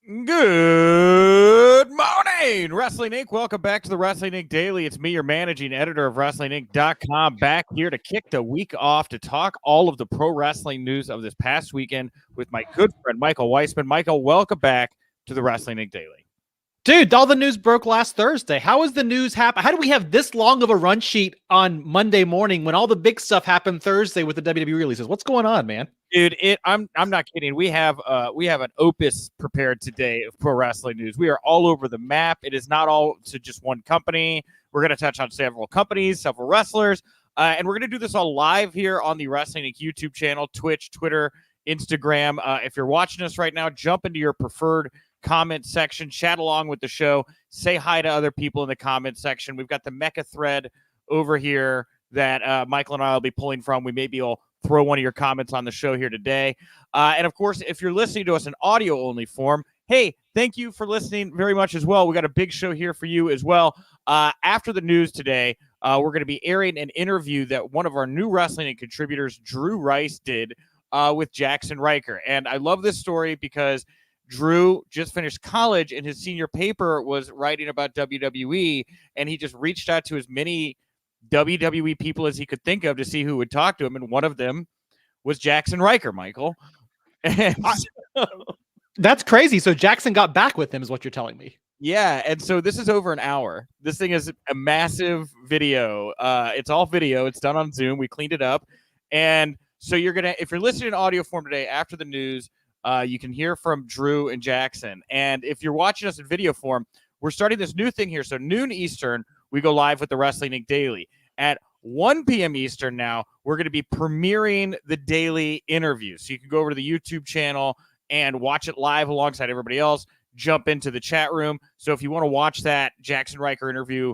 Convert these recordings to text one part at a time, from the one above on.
Good morning, Wrestling Inc. Welcome back to the Wrestling Inc. Daily. It's me, your managing editor of WrestlingInc.com, back here to kick the week off to talk all of the pro wrestling news of this past weekend with my good friend, Michael Wiseman. Michael, welcome back to the Wrestling Inc. Daily. Dude, all the news broke last Thursday. How is the news happen? How do we have this long of a run sheet on Monday morning when all the big stuff happened Thursday with the WWE releases? What's going on, man? Dude, I'm not kidding. We have an opus prepared today of pro wrestling news. We are all over the map. It is not all to just one company. We're going to touch on several companies, several wrestlers, and we're going to do this all live here on the Wrestling Inc. YouTube channel, Twitch, Twitter, Instagram. If you're watching us right now, jump into your preferred comment section, chat along with the show, say hi to other people in the comment section. We've got the Mecha thread over here that Michael and I will be pulling from. We maybe will throw one of your comments on the show here today. And of course, if you're listening to us in audio only form, hey, thank you for listening very much as well. We got a big show here for you as well. After the news today, we're going to be airing an interview that one of our new Wrestling and contributors, Drew Rice, did with Jackson Riker. And I love this story because Drew just finished college and his senior paper was writing about WWE, and he just reached out to as many WWE people as he could think of to see who would talk to him, and one of them was Jackson Riker, Michael. And that's crazy. So Jackson got back with him is what you're telling me. Yeah, and so this is over an hour. This thing is a massive video. It's all video. It's done on Zoom. We cleaned it up. And so if you're listening in audio form today after the news, you can hear from Drew and Jackson. And if you're watching us in video form, we're starting this new thing here. So noon Eastern, we go live with the Wrestling Inc. Daily. At 1 p.m. Eastern now, we're going to be premiering the daily interview. So you can go over to the YouTube channel and watch it live alongside everybody else. Jump into the chat room. So if you want to watch that Jackson Riker interview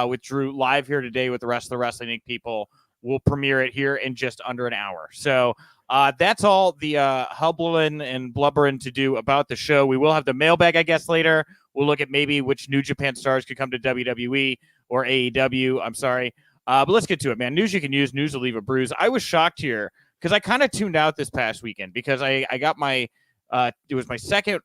with Drew live here today with the rest of the Wrestling Inc. people, we'll premiere it here in just under an hour. So that's all the hubbling and blubbering to do about the show. We will have the mailbag, I guess, later. We'll look at maybe which New Japan stars could come to WWE or AEW. I'm sorry. But let's get to it, man. News you can use. News will leave a bruise. I was shocked here because I kind of tuned out this past weekend because I got my it was my second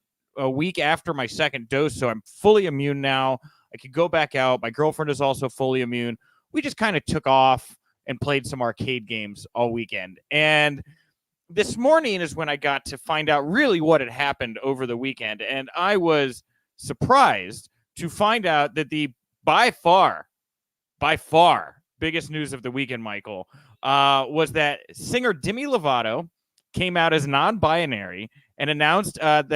week after my second dose, so I'm fully immune now. I could go back out. My girlfriend is also fully immune. We just kind of took off and played some arcade games all weekend. And this morning is when I got to find out really what had happened over the weekend. And I was surprised to find out that the by far biggest news of the weekend, Michael, was that singer Demi Lovato came out as non-binary and announced that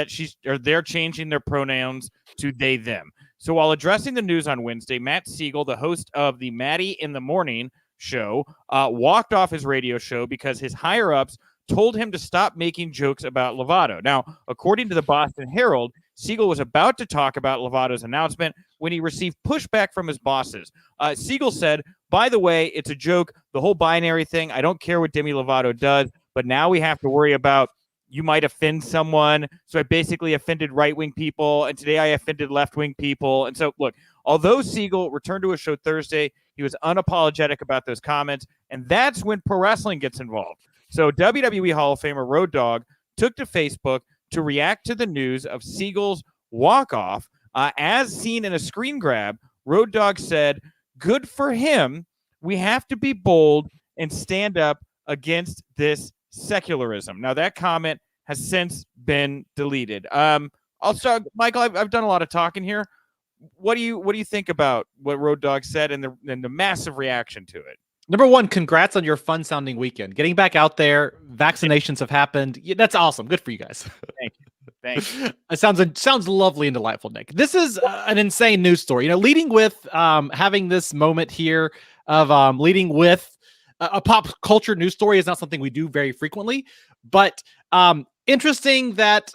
they're changing their pronouns to they, them. So while addressing the news on Wednesday, Matt Siegel, the host of the Maddie in the Morning show, walked off his radio show because his higher-ups told him to stop making jokes about Lovato. Now, according to the Boston Herald, Siegel was about to talk about Lovato's announcement when he received pushback from his bosses. Siegel said, by the way, it's a joke, the whole binary thing. I don't care what Demi Lovato does, but now we have to worry about you might offend someone. So I basically offended right-wing people, and today I offended left-wing people. And so, look, although Siegel returned to his show Thursday, he was unapologetic about those comments, and that's when pro wrestling gets involved. So WWE Hall of Famer Road Dogg took to Facebook to react to the news of Siegel's walk-off. As seen in a screen grab, Road Dogg said, good for him. We have to be bold and stand up against this secularism. Now, that comment has since been deleted. I'll start, Michael, I've done a lot of talking here. What do you think about what Road Dogg said and the massive reaction to it? Number one, congrats on your fun-sounding weekend. Getting back out there, vaccinations have happened. Yeah, that's awesome. Good for you guys. Thank you. Thank you. It sounds lovely and delightful, Nick. This is an insane news story. You know, leading with having this moment here of leading with a pop culture news story is not something we do very frequently, but interesting that,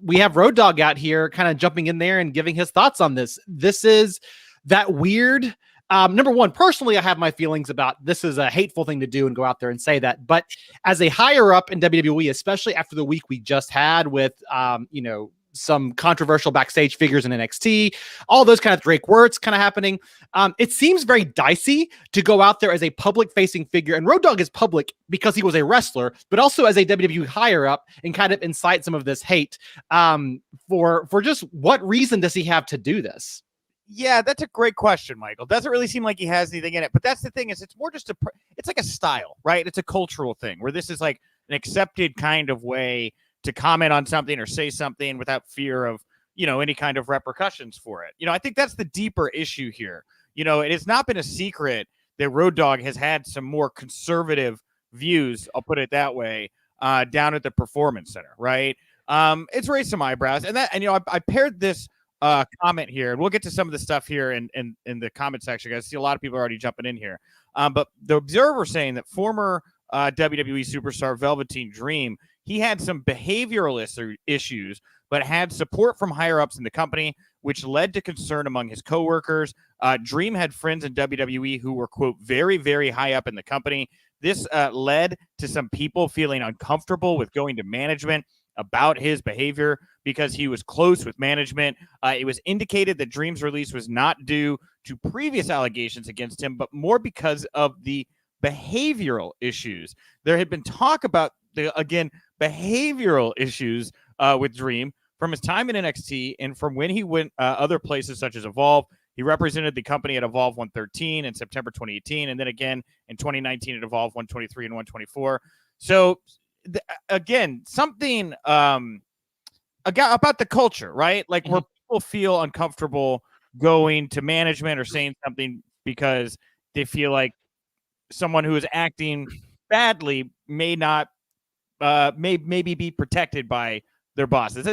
we have Road Dogg out here kind of jumping in there and giving his thoughts on this. This is that weird. Number one, personally, I have my feelings about this is a hateful thing to do and go out there and say that. But as a higher up in WWE, especially after the week we just had with, some controversial backstage figures in NXT, all those kind of Drake words kind of happening. It seems very dicey to go out there as a public-facing figure, and Road Dogg is public because he was a wrestler, but also as a WWE higher-up, and kind of incite some of this hate. For just what reason does he have to do this? Yeah, that's a great question, Michael. Doesn't really seem like he has anything in it, but that's the thing, is it's more just it's like a style, right? It's a cultural thing where this is like an accepted kind of way to comment on something or say something without fear of, any kind of repercussions for it. I think that's the deeper issue here. It has not been a secret that Road Dogg has had some more conservative views, I'll put it that way, down at the Performance Center, right? It's raised some eyebrows, and I paired this comment here, and we'll get to some of the stuff here in the comment section. I see a lot of people already jumping in here. But the Observer saying that former WWE superstar Velveteen Dream, he had some behavioral issues, but had support from higher ups in the company, which led to concern among his coworkers. Dream had friends in WWE who were, quote, very, very high up in the company. This led to some people feeling uncomfortable with going to management about his behavior because he was close with management. It was indicated that Dream's release was not due to previous allegations against him, but more because of the behavioral issues. There had been talk about, behavioral issues with Dream from his time in NXT and from when he went other places such as Evolve. He represented the company at Evolve 113 in September 2018, and then again in 2019 at Evolve 123 and 124. So, again, something about the culture, right? Like where people feel uncomfortable going to management or saying something because they feel like someone who is acting badly may not maybe be protected by their bosses.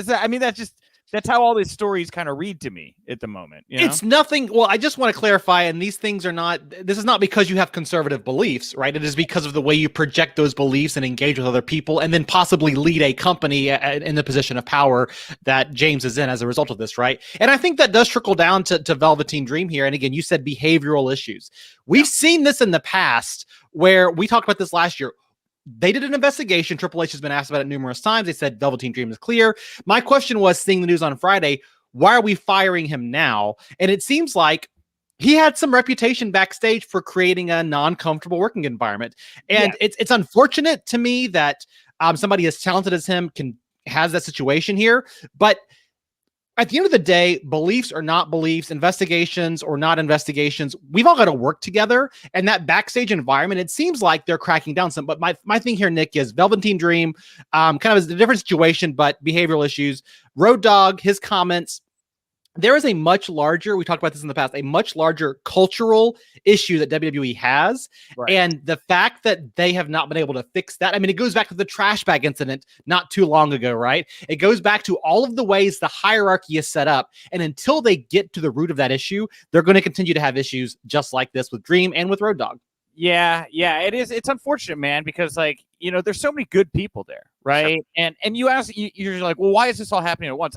That's how all these stories kind of read to me at the moment. It's nothing. Well, I just want to clarify, and these things are not, this is not because you have conservative beliefs, right? It is because of the way you project those beliefs and engage with other people and then possibly lead a company in the position of power that James is in as a result of this, right? And I think that does trickle down to Velveteen Dream here. And again, you said behavioral issues. We've seen this in the past where we talked about this last year. They did an investigation. Triple H has been asked about it numerous times. They said Velveteen Dream is clear. My question was, seeing the news on Friday, why are we firing him now? And it seems like he had some reputation backstage for creating a non-comfortable working environment. And it's unfortunate to me that somebody as talented as him has that situation here. But at the end of the day, beliefs or not beliefs, investigations or not investigations, we've all got to work together. And that backstage environment, it seems like they're cracking down some. But my thing here, Nick, is Velveteen Dream kind of is a different situation, but behavioral issues. Road Dogg, his comments. There is a much larger, we talked about this in the past, a much larger cultural issue that WWE has. Right. And the fact that they have not been able to fix that, I mean, it goes back to the trash bag incident not too long ago, right? It goes back to all of the ways the hierarchy is set up. And until they get to the root of that issue, they're going to continue to have issues just like this with Dream and with Road Dogg. Yeah, it is. It's unfortunate, man, because there's so many good people there, right? Sure. And you're like, well, why is this all happening at once?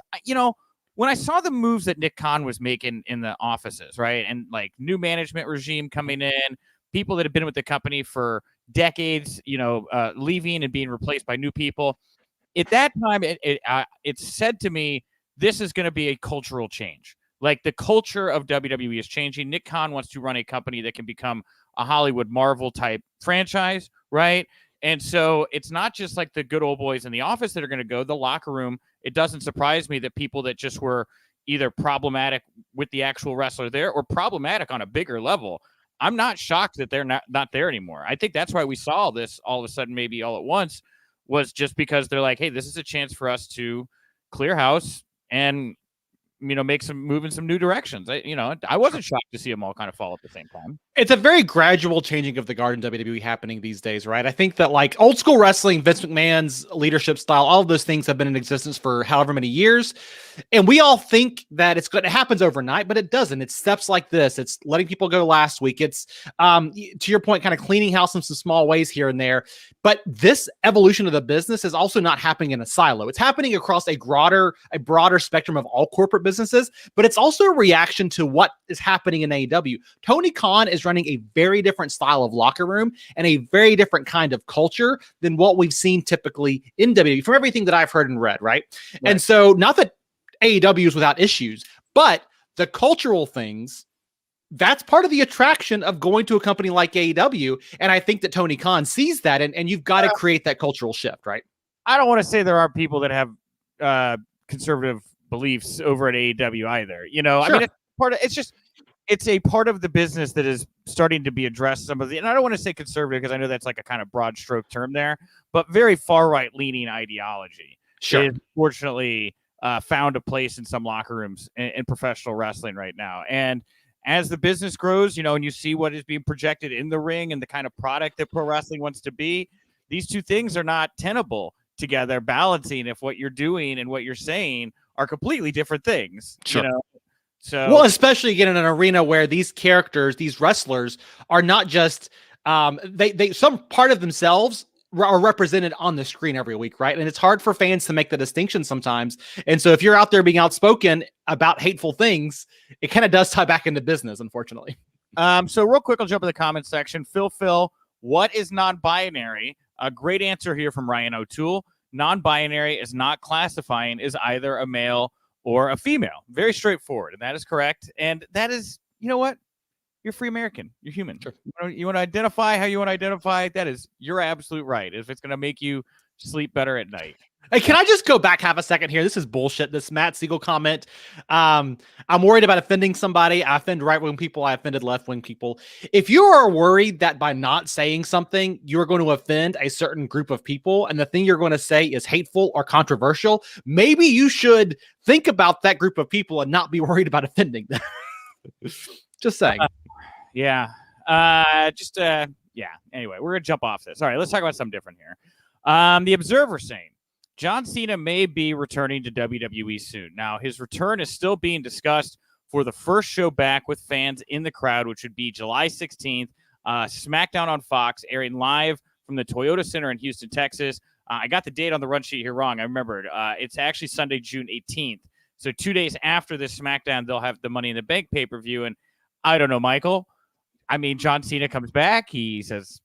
When I saw the moves that Nick Khan was making in the offices, right, and like new management regime coming in, people that have been with the company for decades, leaving and being replaced by new people, at that time, it said to me, this is going to be a cultural change. Like the culture of WWE is changing. Nick Khan wants to run a company that can become a Hollywood Marvel type franchise, right? And so it's not just like the good old boys in the office that are going to go. The locker room, it doesn't surprise me that people that just were either problematic with the actual wrestler there or problematic on a bigger level, I'm not shocked that they're not there anymore. I think that's why we saw this all of a sudden, maybe all at once, was just because they're like, hey, this is a chance for us to clear house and make some move in some new directions. I wasn't shocked to see them all kind of fall at the same time. It's a very gradual changing of the guard in WWE happening these days, right? I think that like old school wrestling, Vince McMahon's leadership style, all of those things have been in existence for however many years. And we all think that it happens overnight, but it doesn't. It's steps like this. It's letting people go last week. It's, to your point, kind of cleaning house in some small ways here and there. But this evolution of the business is also not happening in a silo. It's happening across a broader spectrum of all corporate businesses, but it's also a reaction to what is happening in AEW. Tony Khan is running a very different style of locker room and a very different kind of culture than what we've seen typically in WWE from everything that I've heard and read, right? And so not that AEW is without issues, but the cultural things, that's part of the attraction of going to a company like AEW. And I think that Tony Khan sees that, and you've got to create that cultural shift, right? I don't want to say there are people that have conservative beliefs over at AEW either. You know, Sure. I mean, it's a part of the business that is starting to be addressed. Some of the, and I don't want to say conservative because I know that's like a kind of broad stroke term there, but very far right leaning ideology. Sure. Is fortunately found a place in some locker rooms in professional wrestling right now. And as the business grows, you know, and you see what is being projected in the ring and the kind of product that pro wrestling wants to be, these two things are not tenable together, balancing if what you're doing and what you're saying are completely different things. Sure. You know? So, well, especially again in an arena where these characters, these wrestlers, are not just they some part of themselves are represented on the screen every week, right? And it's hard for fans to make the distinction sometimes. And so if you're out there being outspoken about hateful things, it kind of does tie back into business, unfortunately. So real quick, I'll jump in the comments section. Phil, what is non-binary? A great answer here from Ryan O'Toole. Non-binary is not classifying as either a male or a female. Very straightforward. And that is correct. And that is, you know what? You're free American. You're human. Sure. You want to identify how you want to identify. That is, you're absolute right. If it's going to make you sleep better at night. Hey, can I just go back half a second here? This is bullshit. This Matt Siegel comment. I'm worried about offending somebody. I offend right-wing people. I offended left-wing people. If you are worried that by not saying something, you're going to offend a certain group of people, and the thing you're going to say is hateful or controversial, maybe you should think about that group of people and not be worried about offending them. Just saying. Yeah. Anyway, we're going to jump off this. All right, let's talk about something different here. The Observer saying, John Cena may be returning to WWE soon. Now, his return is still being discussed for the first show back with fans in the crowd, which would be July 16th, Smackdown on Fox, airing live from the Toyota Center in Houston, Texas. I got the date on the run sheet here wrong. I remembered. It's actually Sunday, June 18th. So 2 days after this Smackdown, they'll have the Money in the Bank pay-per-view. And I don't know, Michael. I mean, John Cena comes back. He says,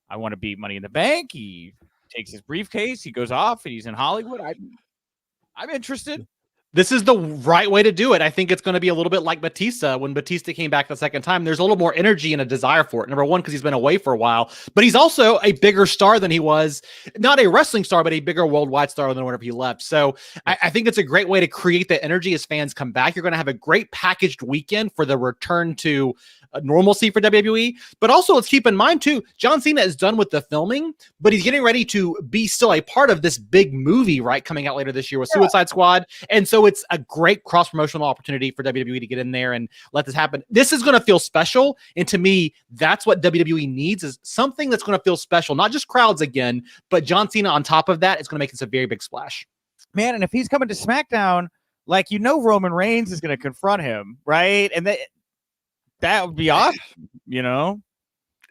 I want to beat Money in the Bank. He takes his briefcase. He goes off, and he's in Hollywood. I'm interested. This is the right way to do it. I think it's going to be a little bit like Batista. When Batista came back the second time, there's a little more energy and a desire for it. Number one, because he's been away for a while, but he's also a bigger star than he was, not a wrestling star, but a bigger worldwide star than whenever he left. So I think it's a great way to create that energy as fans come back. You're going to have a great packaged weekend for the return to normalcy for WWE. But also let's keep in mind too, John Cena is done with the filming, but he's getting ready to be still a part of this big movie, right? Coming out later this year with Suicide Squad. And so it's a great cross-promotional opportunity for WWE to get in there and let this happen. This is going to feel special. And to me, that's what WWE needs, is something that's going to feel special, not just crowds again, but John Cena on top of that is going to make this a very big splash. Man, and if he's coming to SmackDown, like, you know, Roman Reigns is going to confront him, right? And that would be awesome, you know?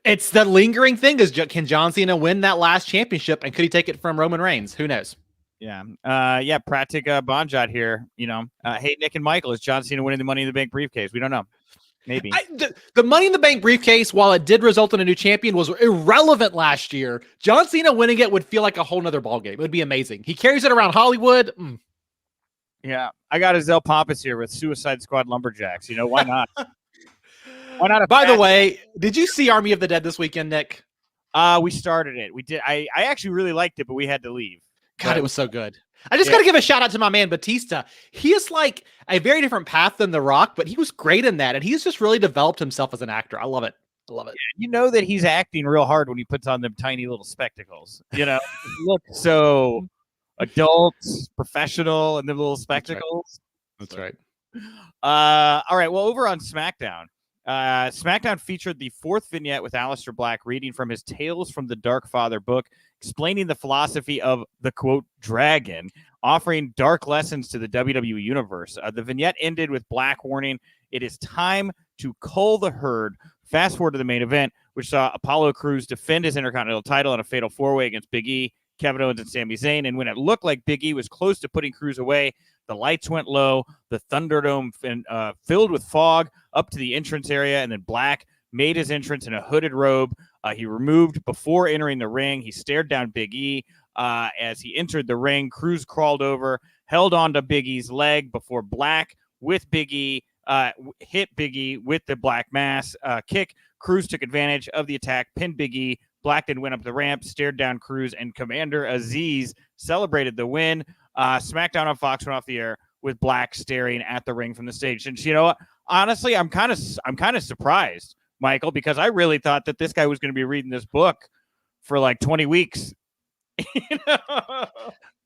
It's the lingering thing is, can John Cena win that last championship, and could he take it from Roman Reigns? Who knows? Yeah. Pratik Bonjot here, you know. Hey, Nick and Michael, is John Cena winning the Money in the Bank briefcase? We don't know. Maybe. The Money in the Bank briefcase, while it did result in a new champion, was irrelevant last year. John Cena winning it would feel like a whole nother ballgame. It would be amazing. He carries it around Hollywood. Yeah. I got Azelle Pompous here with Suicide Squad Lumberjacks. You know, why not? Why not? By the way, did you see Army of the Dead this weekend, Nick? We started it. We did. I actually really liked it, but we had to leave. God, it was so good. I just got to give a shout out to my man, Batista. He is like a very different path than The Rock, but he was great in that. And he's just really developed himself as an actor. I love it. I love it. Yeah, you know that he's acting real hard when he puts on them tiny little spectacles. You know, look so adult, professional, and them little spectacles. That's right. All right. Well, over on SmackDown, SmackDown featured the fourth vignette with Aleister Black reading from his Tales from the Dark Father book, explaining the philosophy of the, quote, dragon, offering dark lessons to the WWE universe. The vignette ended with Black warning, it is time to cull the herd. Fast forward to the main event, which saw Apollo Crews defend his Intercontinental title in a fatal four-way against Big E, Kevin Owens, and Sami Zayn. And when it looked like Big E was close to putting Crews away, the lights went low, the Thunderdome filled with fog up to the entrance area, and then Black made his entrance in a hooded robe. He removed before entering the ring. He stared down Big E as he entered the ring. Crews crawled over, held onto Big E's leg before Black with Big E hit Big E with the Black Mass kick. Cruz took advantage of the attack, pinned Big E. Black then went up the ramp, stared down Cruz, and Commander Aziz celebrated the win. SmackDown on Fox went off the air with Black staring at the ring from the stage. And you know what? Honestly, I'm kind of surprised, Michael, because I really thought that this guy was going to be reading this book for like 20 weeks. You know?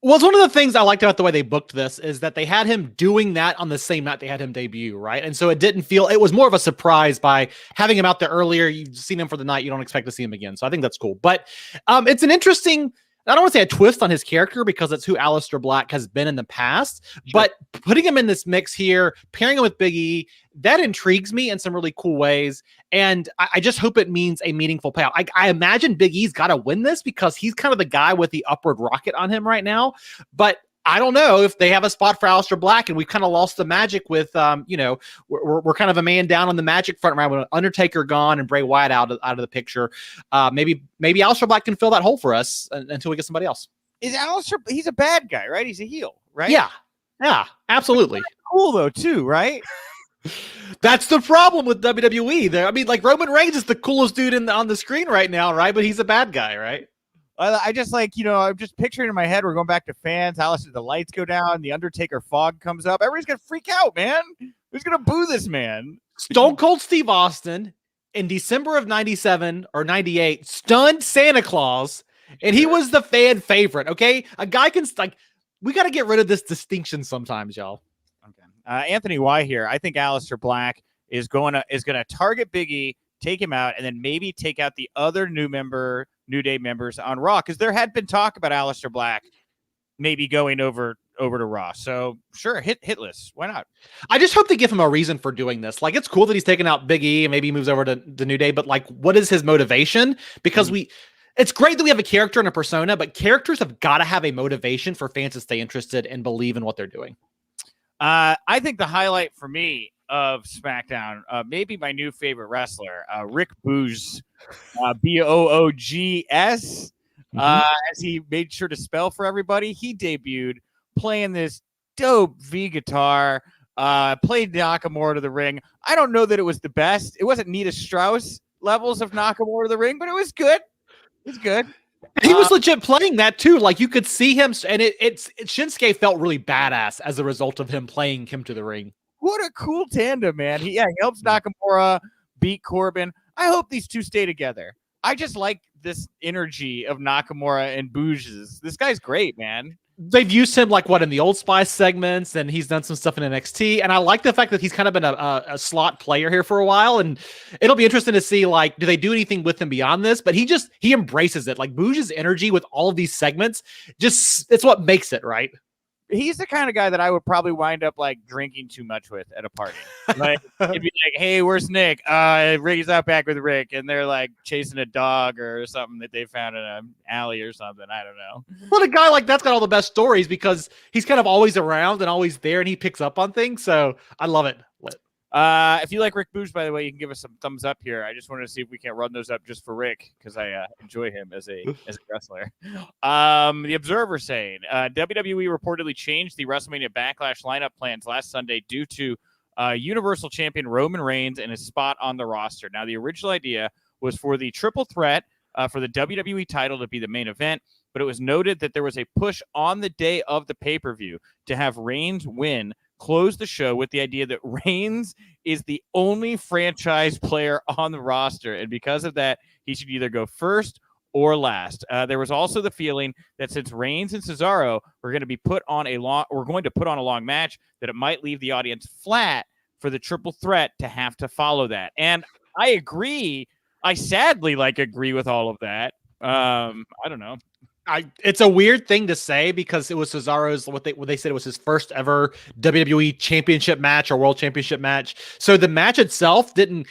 Well, it's one of the things I liked about the way they booked this is that they had him doing that on the same night they had him debut, right? And so it was more of a surprise by having him out there earlier. You've seen him for the night. You don't expect to see him again. So I think that's cool. But it's an interesting, I don't want to say a twist on his character because it's who Aleister Black has been in the past, but putting him in this mix here, pairing him with Big E, that intrigues me in some really cool ways. And I just hope it means a meaningful payout. I imagine Big E's got to win this because he's kind of the guy with the upward rocket on him right now. But I don't know if they have a spot for Aleister Black, and we've kind of lost the magic with, we're kind of a man down on the magic front right with Undertaker gone and Bray Wyatt out of the picture. Maybe Aleister Black can fill that hole for us until we get somebody else. Is Aleister? He's a bad guy, right? He's a heel, right? Yeah, absolutely. Cool though, too, right? That's the problem with WWE. I mean, like Roman Reigns is the coolest dude on the screen right now, right? But he's a bad guy, right? I just I'm just picturing in my head, we're going back to fans. Aleister, the lights go down, the Undertaker fog comes up. Everybody's going to freak out, man. Who's going to boo this man? Stone Cold Steve Austin in December of 97 or 98 stunned Santa Claus, and he was the fan favorite, okay? A guy can, we got to get rid of this distinction sometimes, y'all. Okay. Anthony Y here. I think Aleister Black is going to target Big E, take him out, and then maybe take out the other New Day members on Raw, because there had been talk about Aleister Black maybe going over to Raw. So sure, hitless. Why not? I just hope they give him a reason for doing this. Like, it's cool that he's taking out Big E and maybe he moves over to the New Day, but like, what is his motivation? Because it's great that we have a character and a persona, but characters have got to have a motivation for fans to stay interested and believe in what they're doing. I think the highlight for me of SmackDown, maybe my new favorite wrestler, Rick Boogs, Boogs, as he made sure to spell for everybody. He debuted playing this dope V guitar, played Nakamura to the ring. I don't know that it was the best. It wasn't Nita Strauss levels of Nakamura to the ring, but it was good. It's good. He was legit playing that too. Like, you could see him, and Shinsuke felt really badass as a result of him playing him to the ring. What a cool tandem, man. He helps Nakamura beat Corbin. I hope these two stay together. I just like this energy of Nakamura and Boogs. This guy's great, man. They've used him in the Old Spice segments, and he's done some stuff in NXT. And I like the fact that he's kind of been a slot player here for a while. And it'll be interesting to see, do they do anything with him beyond this? But he embraces it. Like, Boogs' energy with all of these segments, it's what makes it, right? He's the kind of guy that I would probably wind up drinking too much with at a party. Like, it'd be like, hey, where's Nick? Rick's out back with Rick, and they're chasing a dog or something that they found in an alley or something. I don't know. Well, a guy like that's got all the best stories because he's kind of always around and always there, and he picks up on things. So I love it. If you like Rick Boogs, by the way, you can give us some thumbs up here. I just wanted to see if we can't run those up just for Rick, because I enjoy him as a wrestler. The Observer saying WWE reportedly changed the WrestleMania Backlash lineup plans last Sunday due to Universal Champion Roman Reigns and his spot on the roster. Now, the original idea was for the triple threat for the WWE title to be the main event, but it was noted that there was a push on the day of the pay-per-view to have Reigns win, close the show with the idea that Reigns is the only franchise player on the roster, and because of that, he should either go first or last. There was also the feeling that since Reigns and Cesaro were going to put on a long match, that it might leave the audience flat for the triple threat to have to follow that. And I agree. I sadly agree with all of that. I don't know. It's a weird thing to say because it was Cesaro's, what they said it was his first ever WWE championship match or world championship match. So the match itself didn't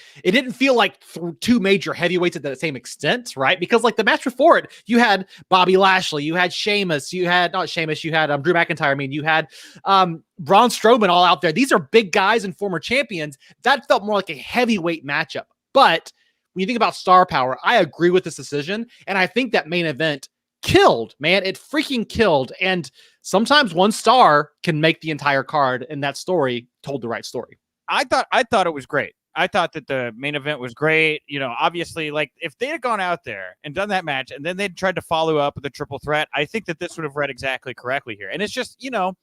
feel like two major heavyweights at the same extent, right? Because the match before it, you had Bobby Lashley, you had Sheamus, you had Drew McIntyre. I mean, you had Braun Strowman all out there. These are big guys and former champions. That felt more like a heavyweight matchup. But when you think about star power, I agree with this decision. And I think that main event killed, man. It freaking killed. And sometimes one star can make the entire card, and that story told the right story. I thought it was great. I thought that the main event was great. You know, obviously, like if they had gone out there and done that match and then they'd tried to follow up with a triple threat, I think that this would have read exactly correctly here. And it's just, you know,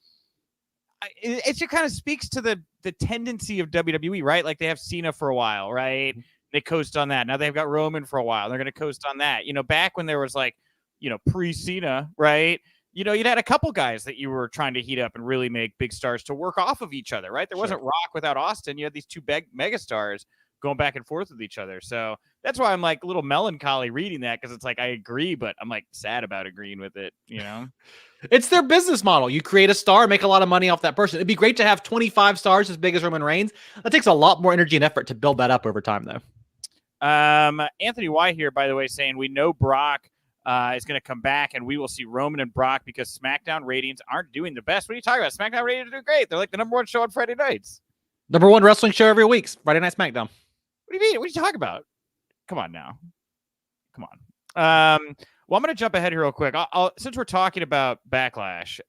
it just kind of speaks to the tendency of WWE, right? Like they have Cena for a while, right? They coast on that. Now they've got Roman for a while. They're going to coast on that. You know, back when there was like, you know, pre-Cena, right? You know, you'd had a couple guys that you were trying to heat up and really make big stars to work off of each other, right? There wasn't Rock without Austin. You had these two big mega stars going back and forth with each other. So that's why I'm like a little melancholy reading that, because it's like I agree, but I'm like sad about agreeing with it, you know? It's their business model. You create a star, make a lot of money off that person. It'd be great to have 25 stars as big as Roman Reigns. That takes a lot more energy and effort to build that up over time, though. Anthony Y here, by the way, saying we know Brock is going to come back and we will see Roman and Brock because SmackDown ratings aren't doing the best. What are you talking about? SmackDown ratings are doing great. They're like the #1 show on Friday nights. #1 wrestling show every week. Friday Night SmackDown. What do you mean? What are you talking about? Come on now. Come on. Well, I'm going to jump ahead here real quick. Since we're talking about Backlash,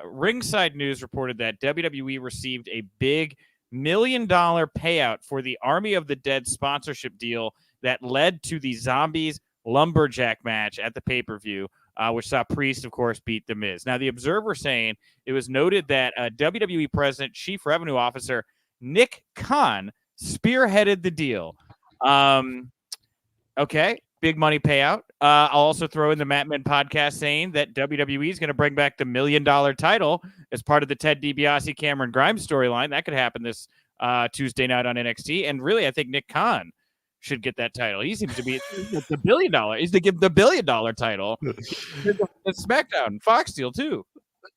Ringside News reported that WWE received a big $1 million payout for the Army of the Dead sponsorship deal that led to the Zombies Lumberjack match at the pay-per-view, which saw Priest, of course, beat The Miz. Now, the Observer saying it was noted that WWE President Chief Revenue Officer Nick Khan spearheaded the deal. Okay, big money payout. I'll also throw in the Matt Men podcast saying that WWE is going to bring back the $1 million title as part of the Ted DiBiase Cameron Grimes storyline. That could happen this Tuesday night on NXT. And really, I think Nick Khan should get that title. He seems to be the $1 billion. He's to give the $1 billion title. It's SmackDown, Fox deal too.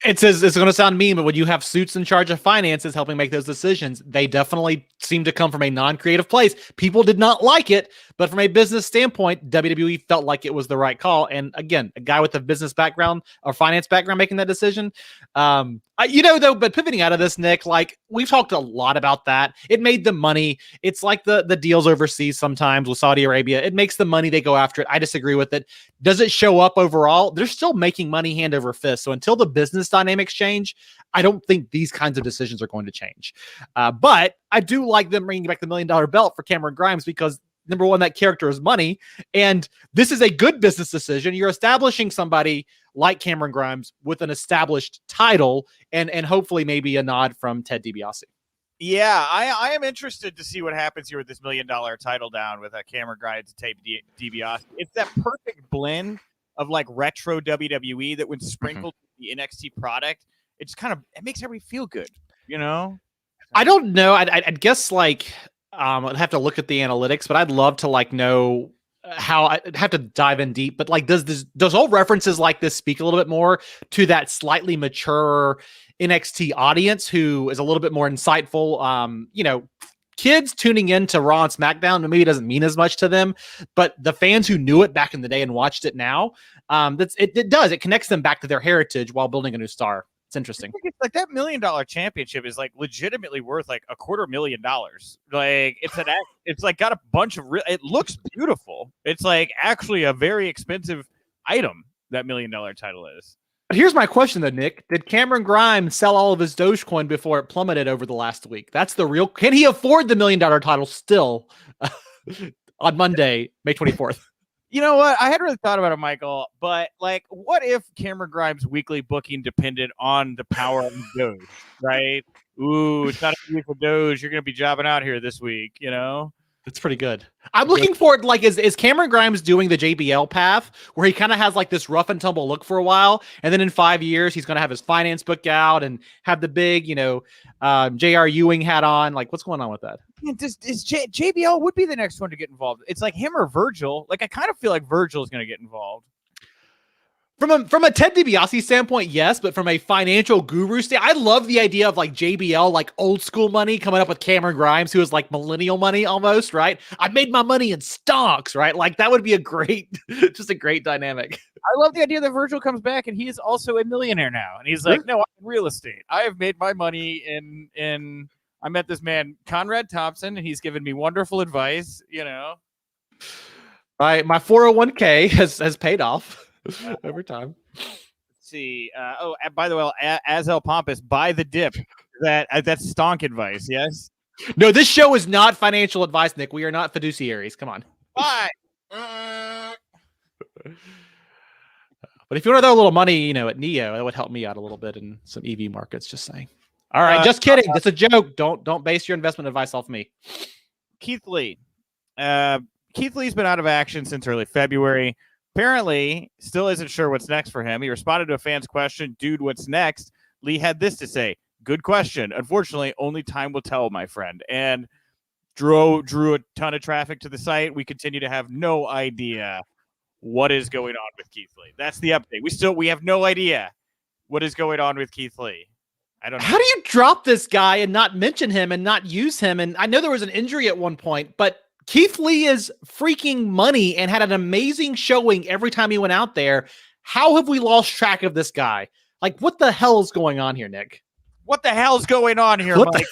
It's going to sound mean, but when you have suits in charge of finances helping make those decisions, they definitely seem to come from a non-creative place. People did not like it, but from a business standpoint, WWE felt like it was the right call. And again, a guy with a business background or finance background making that decision. But pivoting out of this, Nick, like we've talked a lot about that. It made them money. It's like the deals overseas sometimes with Saudi Arabia. It makes the money, they go after it. I disagree with it. Does it show up overall? They're still making money hand over fist. So until the business dynamics change, I don't think these kinds of decisions are going to change. But I do like them bringing back the $1 million belt for Cameron Grimes because number one, that character is money. And this is a good business decision. You're establishing somebody like Cameron Grimes with an established title and hopefully maybe a nod from Ted DiBiase. Yeah, I am interested to see what happens here with this $1 million title down with Cameron Grimes and Ted DiBiase. It's that perfect blend of like retro WWE that when sprinkled with the NXT product, it just kind of it makes everybody feel good, you know? I don't know. I'd guess like I'd have to look at the analytics, but I'd love to like know how. I'd have to dive in deep. But like, does all references like this speak a little bit more to that slightly mature NXT audience who is a little bit more insightful? Kids tuning into Raw and SmackDown maybe doesn't mean as much to them, but the fans who knew it back in the day and watched it now, it does. It connects them back to their heritage while building a new star. It's interesting. It's like that $1 million championship is like legitimately worth like $250,000. Like it's like got a bunch of it looks beautiful. It's like actually a very expensive item, that $1 million title is. But here's my question though, Nick. Did Cameron Grimes sell all of his Dogecoin before it plummeted over the last week? That's the real. Can he afford the $1 million title still on Monday, May 24th? You know what? I hadn't really thought about it, Michael, but like, what if Cameron Grimes' weekly booking depended on the power of Doge, right? Ooh, it's not a week for Doge. You're going to be jobbing out here this week, you know? That's pretty good. I'm looking forward, like, is Cameron Grimes doing the JBL path where he kind of has like this rough and tumble look for a while, and then in 5 years he's going to have his finance book out and have the big, J.R. Ewing hat on? Like, what's going on with that? JBL would be the next one to get involved. It's like him or Virgil. Like, I kind of feel like Virgil is going to get involved. From a Ted DiBiase standpoint, yes, but from a financial guru standpoint, I love the idea of like JBL, like old school money coming up with Cameron Grimes, who is like millennial money almost, right? I made my money in stocks, right? Like that would be just a great dynamic. I love the idea that Virgil comes back and he is also a millionaire now. And he's like, no, I'm in real estate. I have made my money in I met this man, Conrad Thompson, and he's given me wonderful advice, My 401k has paid off. Over time. Let's see. By the way, as El Pompous, buy the dip. That's stonk advice. Yes. No, this show is not financial advice, Nick. We are not fiduciaries. Come on. Buy. But if you want to throw a little money, at Neo, that would help me out a little bit in some EV markets. Just saying. All right, just kidding. That's a joke. Don't base your investment advice off me. Keith Lee. Keith Lee's been out of action since early February. Apparently, still isn't sure what's next for him. He responded to a fan's question, "Dude, what's next?" Lee had this to say: "Good question. Unfortunately, only time will tell, my friend." And drew a ton of traffic to the site. We continue to have no idea what is going on with Keith Lee. That's the update. We have no idea what is going on with Keith Lee. I don't know. How do you drop this guy and not mention him and not use him? And I know there was an injury at one point, but Keith Lee is freaking money and had an amazing showing every time he went out there. How have we lost track of this guy? Like, what the hell is going on here, Nick? What the hell's going on here, Mike?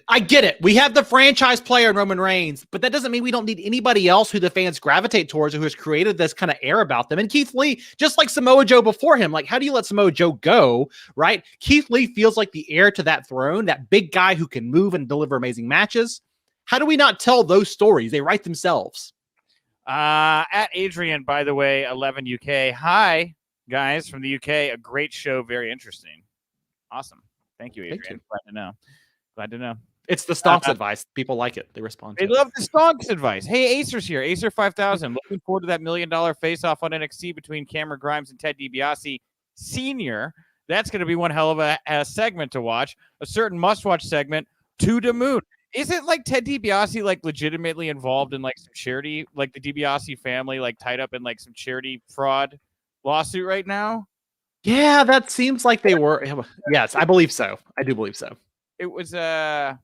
I get it. We have the franchise player in Roman Reigns, but that doesn't mean we don't need anybody else who the fans gravitate towards or who has created this kind of air about them. And Keith Lee, just like Samoa Joe before him, like, how do you let Samoa Joe go, right? Keith Lee feels like the heir to that throne, that big guy who can move and deliver amazing matches. How do we not tell those stories? They write themselves. At Adrian, by the way, 11 UK. Hi, guys from the UK. A great show. Very interesting. Awesome. Thank you, Adrian. Thank you. Glad to know. It's the stonks advice. People like it. They respond to it. They love the stonks advice. Hey, Acer's here. Acer 5000. Looking forward to that $1 million face-off on NXT between Cameron Grimes and Ted DiBiase Sr. That's going to be one hell of a segment to watch. A certain must-watch segment, To the Moon. Isn't like Ted DiBiase like legitimately involved in like some charity, like the DiBiase family like tied up in like some charity fraud lawsuit right now? Yeah, that seems like they were. Yes, I believe so. I do believe so. It was a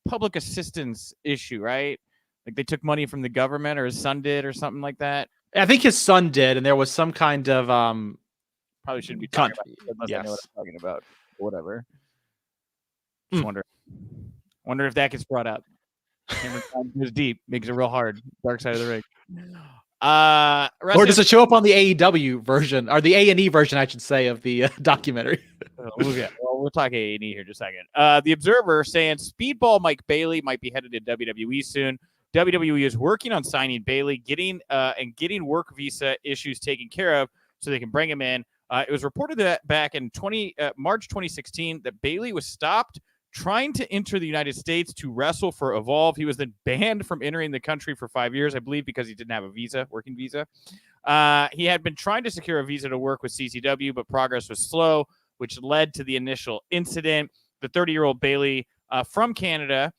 public assistance issue, right? Like they took money from the government, or his son did, or something like that. I think his son did, and there was some kind of probably shouldn't be talking about it unless I know what I'm talking about. Whatever. Just wonder if that gets brought up. Cameron Grimes goes deep, makes it real hard. Dark side of the ring. Or does it show up on the AEW version, or the A&E version, I should say, of the documentary? We'll talk A&E here in just a second. The Observer saying Speedball Mike Bailey might be headed to WWE soon. WWE is working on signing Bailey, getting work visa issues taken care of so they can bring him in. It was reported that back in March 2016 that Bailey was stopped trying to enter the United States to wrestle for Evolve. He was then banned from entering the country for 5 years, I believe, because he didn't have a working visa. He had been trying to secure a visa to work with CCW, but progress was slow, which led to the initial incident. The 30-year-old Bailey from Canada,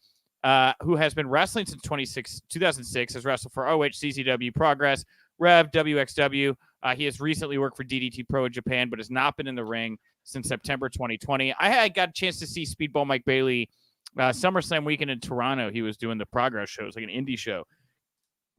who has been wrestling since 2006, has wrestled for OH, CCW, Progress, Rev, WXW. He has recently worked for DDT Pro in Japan, but has not been in the ring since September 2020. I got a chance to see Speedball Mike Bailey SummerSlam weekend in Toronto. He was doing the Progress shows, like an indie show.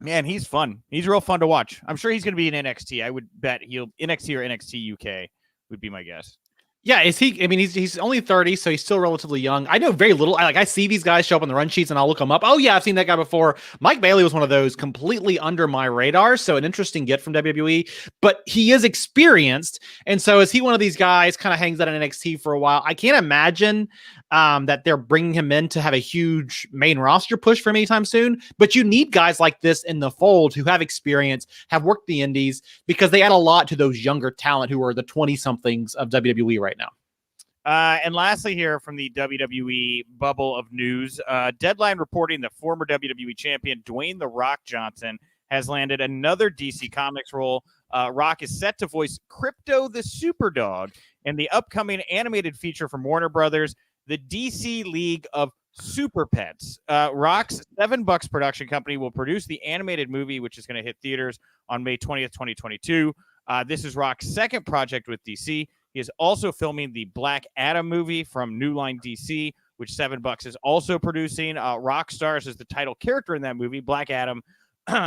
Man, he's fun. He's real fun to watch. I'm sure he's going to be in NXT. I would bet NXT or NXT UK would be my guess. Yeah, is he? I mean, he's only 30, so he's still relatively young. I know very little. I see these guys show up on the run sheets, and I'll look them up. Oh yeah, I've seen that guy before. Mike Bailey was one of those completely under my radar, so an interesting get from WWE. But he is experienced, and so is he one of these guys? Kind of hangs out in NXT for a while. I can't imagine that they're bringing him in to have a huge main roster push for him anytime soon. But you need guys like this in the fold who have experience, have worked the indies, because they add a lot to those younger talent who are the 20-somethings of WWE right now. And lastly here from the WWE bubble of news, Deadline reporting that former WWE champion Dwayne "The Rock" Johnson has landed another DC Comics role. Rock is set to voice Crypto the Superdog in the upcoming animated feature from Warner Brothers, the DC League of Super Pets. Rock's $7 production company will produce the animated movie, which is going to hit theaters on May 20th, 2022. This is Rock's second project with DC. He is also filming the Black Adam movie from New Line DC, which $7 is also producing. Rock stars as the title character in that movie, Black Adam,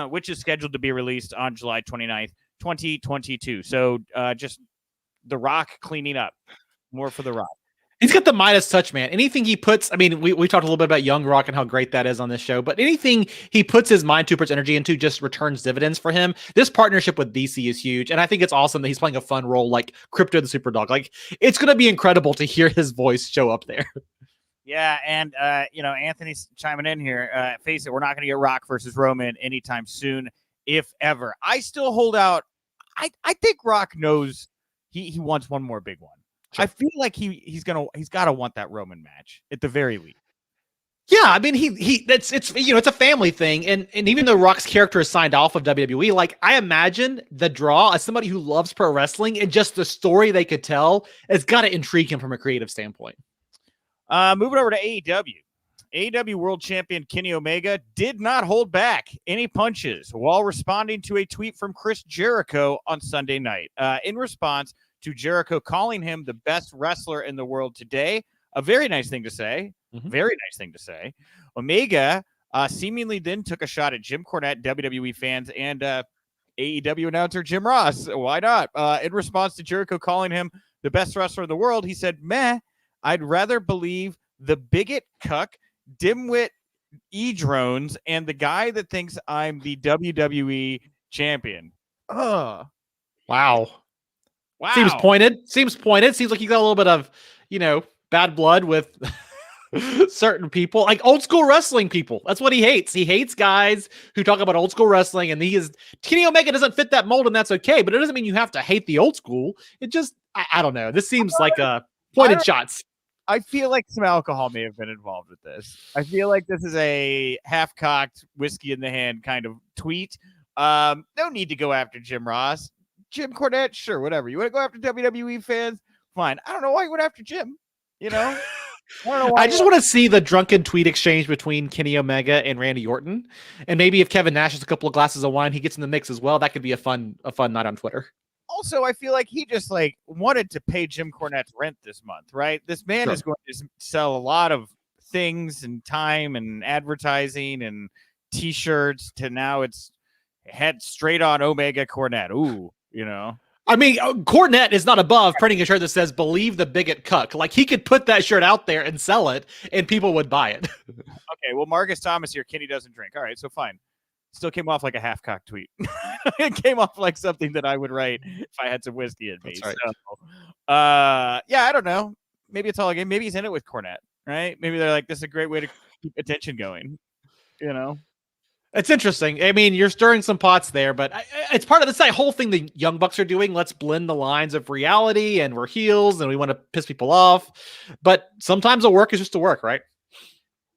which is scheduled to be released on July 29th, 2022. So just The Rock cleaning up. More for The Rock. He's got the Midas touch, man. Anything he puts, I mean, we talked a little bit about Young Rock and how great that is on this show, but anything he puts his mind to, puts energy into, just returns dividends for him. This partnership with DC is huge, and I think it's awesome that he's playing a fun role like Crypto the Super Dog. Like, it's going to be incredible to hear his voice show up there. Yeah, and Anthony's chiming in here. Face it, we're not going to get Rock versus Roman anytime soon, if ever. I still hold out. I think Rock knows he wants one more big one. Sure. I feel like he's got to want that Roman match at the very least. Yeah, I mean it's a family thing, and even though Rock's character is signed off of WWE, like I imagine the draw as somebody who loves pro wrestling and just the story they could tell has got to intrigue him from a creative standpoint. Moving over to AEW. AEW World Champion Kenny Omega did not hold back any punches while responding to a tweet from Chris Jericho on Sunday night. In response to Jericho calling him the best wrestler in the world today, a very nice thing to say. Mm-hmm. Very nice thing to say. Omega seemingly then took a shot at Jim Cornette, WWE fans, and AEW announcer Jim Ross. Why not? In response to Jericho calling him the best wrestler in the world, he said, "Meh, I'd rather believe the bigot cuck, dimwit E-drones, and the guy that thinks I'm the WWE champion." Wow. Seems pointed. Seems like you got a little bit of, bad blood with certain people, like old school wrestling people. That's what he hates. He hates guys who talk about old school wrestling, and Kenny Omega doesn't fit that mold, and that's okay. But it doesn't mean you have to hate the old school. It just, I don't know. This seems like a pointed shots. I feel like some alcohol may have been involved with this. I feel like this is a half-cocked, whiskey in the hand kind of tweet. No need to go after Jim Ross. Jim Cornette, sure, whatever. You want to go after WWE fans? Fine. I don't know why you went after Jim. I don't know why. I just want to see the drunken tweet exchange between Kenny Omega and Randy Orton. And maybe if Kevin Nash has a couple of glasses of wine, he gets in the mix as well. That could be a fun night on Twitter. Also, I feel like he just wanted to pay Jim Cornette's rent this month, right? This man is going to sell a lot of things and time and advertising and T-shirts to now it's head straight on Omega Cornette. Ooh, I mean, Cornette is not above printing a shirt that says "Believe the bigot cuck." Like he could put that shirt out there and sell it, and people would buy it. Okay, well, Marcus Thomas here. Kenny doesn't drink. All right, so fine. Still came off like a half-cocked tweet. It came off like something that I would write if I had some whiskey in me. That's right. So, I don't know. Maybe it's all a game. Maybe he's in it with Cornette, right? Maybe they're like, this is a great way to keep attention going, It's interesting. I mean, you're stirring some pots there, but it's part of this whole thing the Young Bucks are doing. Let's blend the lines of reality, and we're heels, and we want to piss people off. But sometimes a work is just a work, right?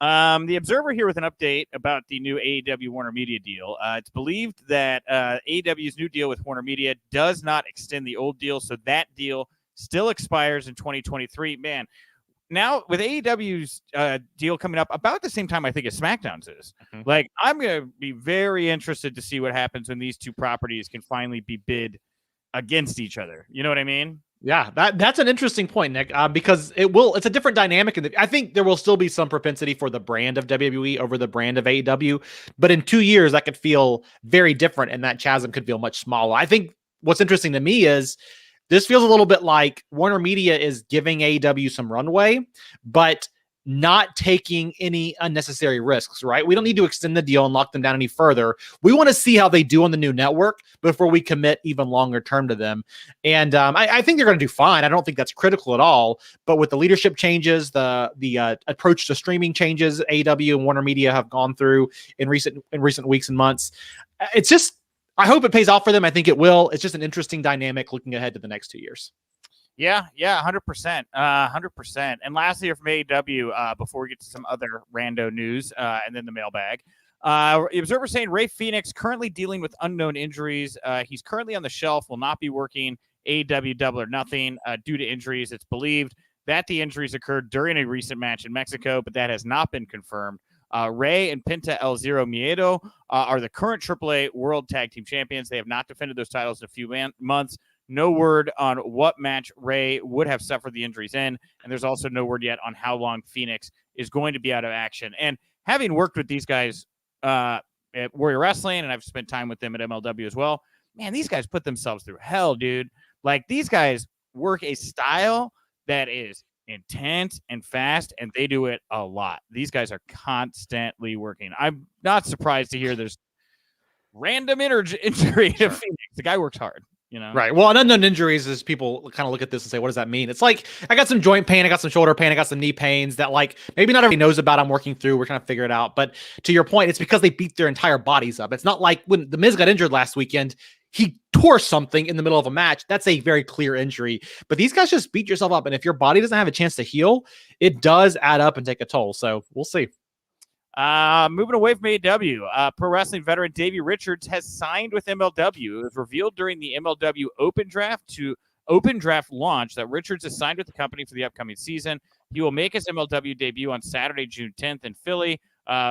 The Observer here with an update about the new AEW Warner Media deal. It's believed that AEW's new deal with Warner Media does not extend the old deal, so that deal still expires in 2023. Man, now with AEW's deal coming up about the same time, I think, as SmackDown's is. Mm-hmm. I'm going to be very interested to see what happens when these two properties can finally be bid against each other. You know what I mean? Yeah, that's an interesting point, Nick, because it's a different dynamic. I think there will still be some propensity for the brand of WWE over the brand of AEW, but in 2 years, that could feel very different, and that chasm could feel much smaller. I think what's interesting to me is this feels a little bit like Warner Media is giving AEW some runway, but not taking any unnecessary risks, right? We don't need to extend the deal and lock them down any further. We want to see how they do on the new network before we commit even longer term to them. And I think they're going to do fine. I don't think that's critical at all. But with the leadership changes, the approach to streaming changes, AEW and Warner Media have gone through in recent weeks and months. It's just, I hope it pays off for them. I think it will. It's just an interesting dynamic looking ahead to the next 2 years. Yeah, 100%. 100%. And lastly, here from AEW, before we get to some other rando news and then the mailbag, the Observer saying Rey Fenix currently dealing with unknown injuries. He's currently on the shelf, will not be working AEW Double or Nothing due to injuries. It's believed that the injuries occurred during a recent match in Mexico, but that has not been confirmed. Rey and Penta El Zero Miedo are the current AAA World Tag Team Champions. They have not defended those titles in a few months. No word on what match Rey would have suffered the injuries in, and there's also no word yet on how long Phoenix is going to be out of action. And having worked with these guys at Warrior Wrestling, and I've spent time with them at MLW as well, man, these guys put themselves through hell, dude. These guys work a style that is intense and fast, and they do it a lot. These guys are constantly working. I'm not surprised to hear there's random injury to Phoenix. The guy works hard. Right. Well, unknown injuries is people kind of look at this and say, what does that mean? It's like, I got some joint pain, I got some shoulder pain, I got some knee pains that like maybe not everybody knows about. I'm working through. We're trying to figure it out. But to your point, it's because they beat their entire bodies up. It's not like when The Miz got injured last weekend, he tore something in the middle of a match. That's a very clear injury. But these guys just beat yourself up. And if your body doesn't have a chance to heal, it does add up and take a toll. So we'll see. Moving away from AEW, pro wrestling veteran Davey Richards has signed with MLW. It was revealed during the MLW Open Draft launch that Richards has signed with the company for the upcoming season. He will make his MLW debut on Saturday, June 10th in Philly.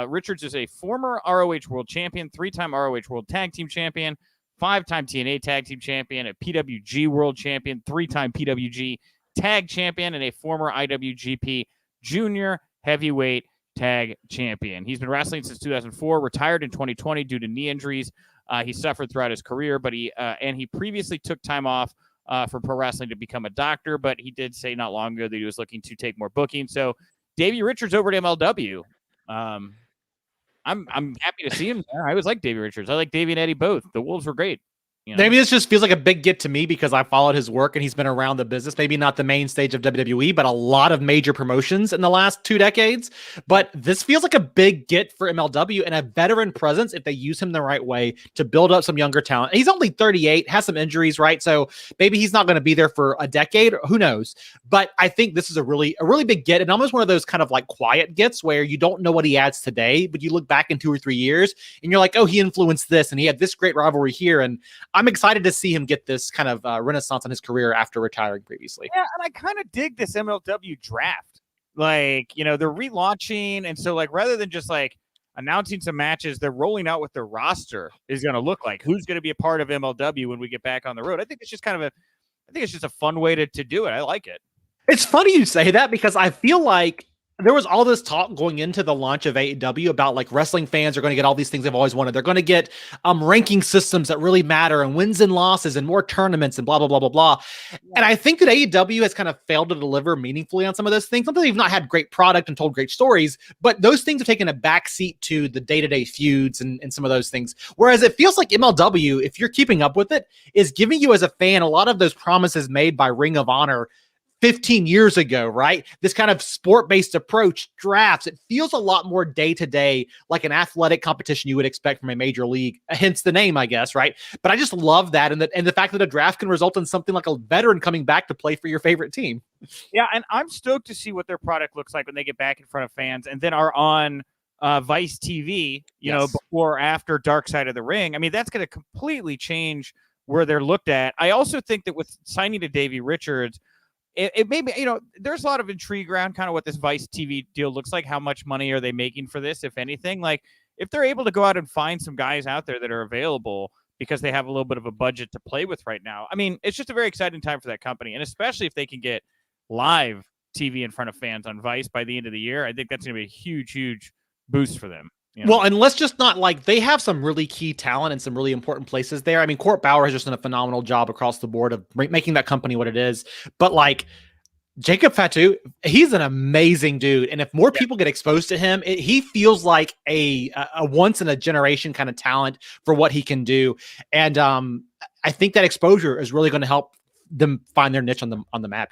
Richards is a former ROH World Champion, 3-time ROH World Tag Team Champion, 5-time TNA Tag Team Champion, a PWG World Champion, 3-time PWG Tag Champion, and a former IWGP Junior Heavyweight Tag Champion. He's been wrestling since 2004, retired in 2020 due to knee injuries he suffered throughout his career, but he previously took time off from pro wrestling to become a doctor, but he did say not long ago that he was looking to take more booking. So Davey Richards over to MLW. I'm happy to see him there. I always like Davey Richards. I like Davey and Eddie both. The Wolves were great. Maybe this just feels like a big get to me because I followed his work and he's been around the business. Maybe not the main stage of WWE, but a lot of major promotions in the last 2 decades. But this feels like a big get for MLW and a veteran presence if they use him the right way to build up some younger talent. He's only 38, has some injuries, right? So maybe he's not going to be there for a decade. Who knows? But I think this is a really big get, and almost one of those kind of like quiet gets where you don't know what he adds today, but you look back in 2 or 3 years and you're like, oh, he influenced this and he had this great rivalry here. And I'm excited to see him get this kind of renaissance in his career after retiring previously. Yeah, and I kind of dig this MLW draft. Like, they're relaunching, and so like rather than just like announcing some matches, they're rolling out what their roster is going to look like. Who's going to be a part of MLW when we get back on the road? I think it's just a fun way to do it. I like it. It's funny you say that because I feel like there was all this talk going into the launch of AEW about like wrestling fans are going to get all these things they've always wanted. They're going to get ranking systems that really matter and wins and losses and more tournaments and blah, blah, blah, blah, blah. Yeah. And I think that AEW has kind of failed to deliver meaningfully on some of those things. Not that they've not had great product and told great stories, but those things have taken a backseat to the day-to-day feuds and some of those things. Whereas it feels like MLW, if you're keeping up with it, is giving you as a fan a lot of those promises made by Ring of Honor 15 years ago, right? This kind of sport-based approach, drafts, it feels a lot more day-to-day, like an athletic competition you would expect from a major league, hence the name, I guess, right? But I just love that, and the fact that a draft can result in something like a veteran coming back to play for your favorite team. Yeah, and I'm stoked to see what their product looks like when they get back in front of fans and then are on Vice TV, you know, before or after Dark Side of the Ring. I mean, that's going to completely change where they're looked at. I also think that with signing to Davey Richards, it may be, there's a lot of intrigue around kind of what this Vice TV deal looks like. How much money are they making for this, if anything? Like, if they're able to go out and find some guys out there that are available because they have a little bit of a budget to play with right now, I mean, it's just a very exciting time for that company. And especially if they can get live TV in front of fans on Vice by the end of the year, I think that's going to be a huge, huge boost for them. Well, and let's just not like, they have some really key talent in some really important places there. I mean, Court Bauer has just done a phenomenal job across the board of making that company what it is. But like Jacob Fatu, he's an amazing dude. And if more people get exposed to him, he feels like a once in a generation kind of talent for what he can do. And I think that exposure is really going to help them find their niche on the map,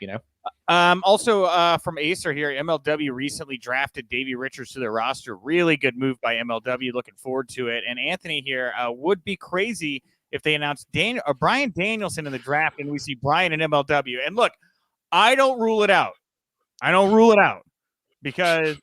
Also from Acer here, MLW recently drafted Davey Richards to their roster. Really good move by MLW. Looking forward to it. And Anthony here would be crazy if they announced Bryan Danielson in the draft and we see Bryan in MLW. And look, I don't rule it out. Because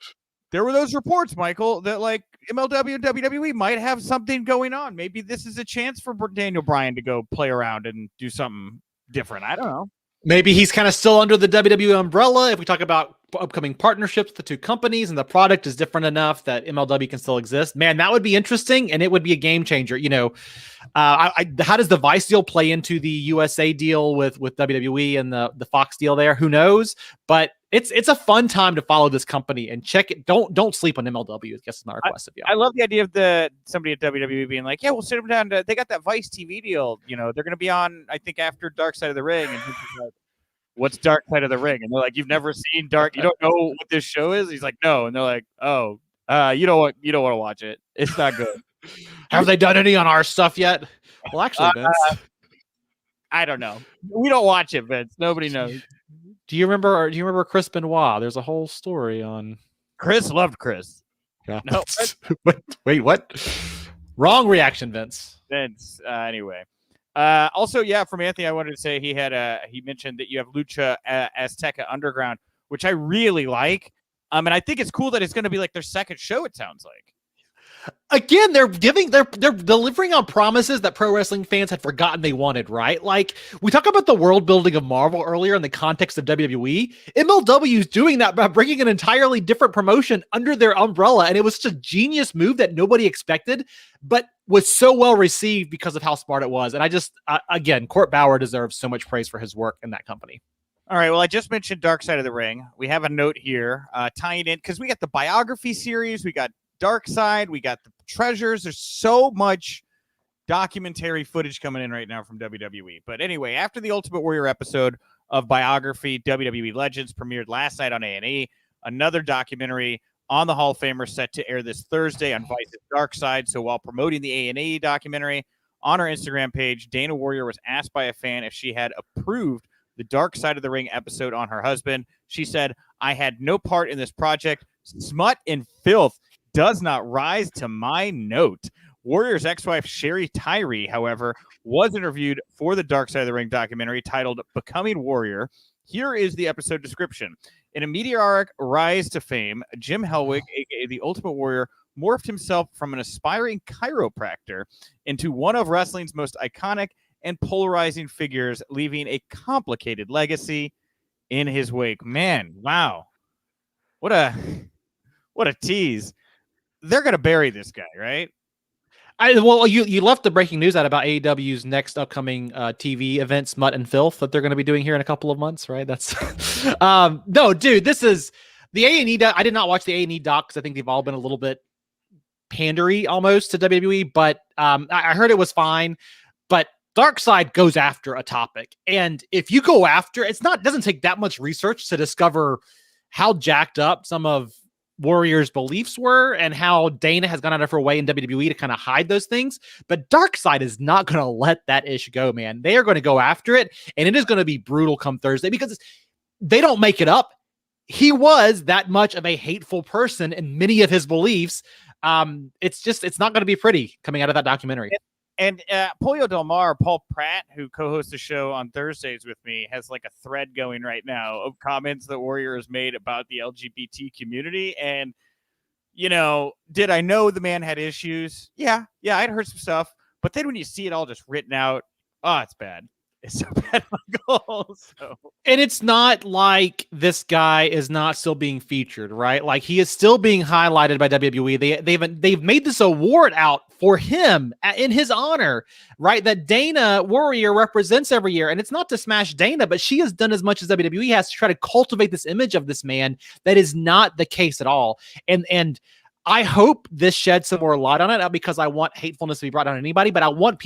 there were those reports, Michael, that like MLW and WWE might have something going on. Maybe this is a chance for Daniel Bryan to go play around and do something different. I don't know. Maybe he's kind of still under the WWE umbrella. If we talk about upcoming partnerships with the two companies and the product is different enough that MLW can still exist, man, that would be interesting. And it would be a game changer. How does the Vice deal play into the USA deal with WWE and the Fox deal there? Who knows? But it's a fun time to follow this company and check it. Don't sleep on MLW. I guess is my request of you. I love the idea of somebody at WWE being like, yeah, we'll sit them down. They got that Vice TV deal. They're going to be on, I think, after Dark Side of the Ring. And what's Dark Side of the Ring? And they're like, you've never seen Dark? You don't know what this show is? He's like, no. And they're like, oh, you don't want to watch it. It's not good. Have they done any on our stuff yet? Well, actually, Vince, I don't know. We don't watch it, Vince. Nobody knows. Do you remember Chris Benoit? There's a whole story on. Chris loved Chris. Yeah. No. Wait, what? Wrong reaction, Vince. Vince. Anyway. Also, yeah, from Anthony, I wanted to say he mentioned that you have Lucha Azteca Underground, which I really like. And I think it's cool that it's going to be like their second show. It sounds like. Again, they're delivering on promises that pro wrestling fans had forgotten they wanted, right? Like, we talk about the world building of Marvel earlier in the context of WWE. MLW is doing that by bringing an entirely different promotion under their umbrella. And it was such a genius move that nobody expected, but was so well received because of how smart it was. And I just, again, Court Bauer deserves so much praise for his work in that company. All right, well, I just mentioned Dark Side of the Ring. We have a note here tying in, because we got the biography series, we got Dark Side, we got the treasures. There's so much documentary footage coming in right now from WWE. But anyway, after the Ultimate Warrior episode of biography, WWE Legends premiered last night on A&E. Another documentary on the Hall of Famer set to air this Thursday on Vice's Dark Side. So while promoting the A&E documentary on her Instagram page, Dana Warrior was asked by a fan if she had approved the Dark Side of the Ring episode on her husband. She said, "I had no part in this project. Smut and filth does not rise to my note." Warrior's ex-wife Sherry Tyree, however, was interviewed for the Dark Side of the Ring documentary titled Becoming Warrior. Here is the episode description. In a meteoric rise to fame, Jim Hellwig, aka the Ultimate Warrior, morphed himself from an aspiring chiropractor into one of wrestling's most iconic and polarizing figures, leaving a complicated legacy in his wake. Man, wow. What a tease. They're going to bury this guy, right? Well, you left the breaking news out about AEW's next upcoming TV event, Smut and Filth, that they're going to be doing here in a couple of months, right? That's no, dude. This is the A&E. I did not watch the A&E doc because I think they've all been a little bit pandery almost to WWE, but I heard it was fine. But Dark Side goes after a topic, and if you go after, doesn't take that much research to discover how jacked up some of Warrior's beliefs were and how Dana has gone out of her way in WWE to kind of hide those things. But Dark Side is not going to let that issue go, man. They are going to go after it, and it is going to be brutal come Thursday because they don't make it up. He was that much of a hateful person in many of his beliefs. It's not going to be pretty coming out of that documentary. And Pollo Del Mar, Paul Pratt, who co-hosts the show on Thursdays with me, has like a thread going right now of comments that Warrior has made about the LGBT community. And, did I know the man had issues? Yeah, I'd heard some stuff. But then when you see it all just written out, it's bad. It's so bad, Michael. And it's not like this guy is not still being featured, right? Like, he is still being highlighted by WWE. They've made this award out for him in his honor, right? That Dana Warrior represents every year. And it's not to smash Dana, but she has done as much as WWE has to try to cultivate this image of this man. That is not the case at all. And I hope this sheds some more light on it, not because I want hatefulness to be brought on anybody, but I want